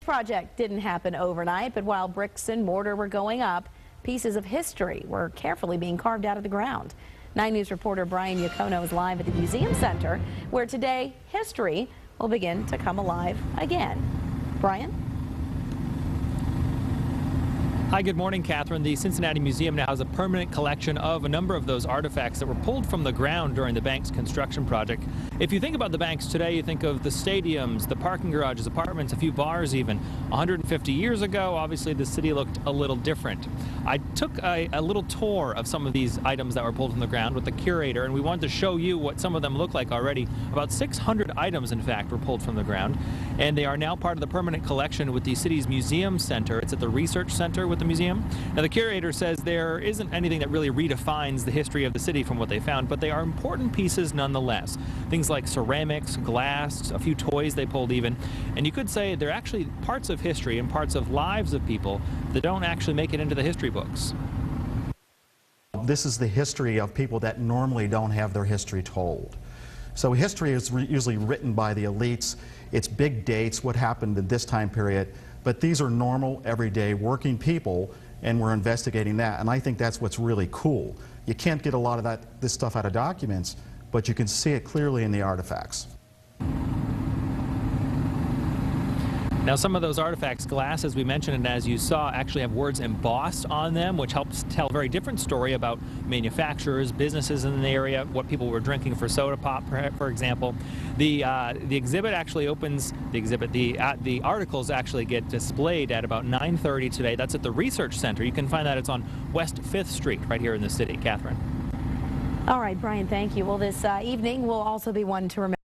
Project didn't happen overnight, but while bricks and mortar were going up, pieces of history were carefully being carved out of the ground. 9 News reporter Brian Iacono is live at the Museum Center, where today history will begin to come alive again. Brian? Hi, good morning, Catherine. The Cincinnati Museum now has a permanent collection of a number of those artifacts that were pulled from the ground during the bank's construction project. If you think about the banks today, you think of the stadiums, the parking garages, apartments, a few bars even. 150 years ago, obviously the city looked a little different. I took a little tour of some of these items that were pulled from the ground with the curator, and we wanted to show you what some of them look like already. About 600 items, in fact, were pulled from the ground, and they are now part of the permanent collection with the city's Museum Center. It's at the Research Center with the museum. Now, the curator says there isn't anything that really redefines the history of the city from what they found, but they are important pieces nonetheless. Things like ceramics, glass, a few toys they pulled even, and you could say they're actually parts of history and parts of lives of people that don't actually make it into the history books. This is the history of people that normally don't have their history told. So history is usually written by the elites. It's big dates, what happened in this time period, but these are normal, everyday, working people, and we're investigating that, and I think that's what's really cool. You can't get a lot of this stuff out of documents, but you can see it clearly in the artifacts. Now, some of those artifacts, glass, as we mentioned and as you saw, actually have words embossed on them, which helps tell a very different story about manufacturers, businesses in the area, what people were drinking for soda pop, for example. The exhibit actually opens, the articles actually get displayed at about 9:30 today. That's at the Research Center. You can find that it's on West 5th Street right here in the city. Catherine. All right, Brian, thank you. Well, this evening will also be one to remember.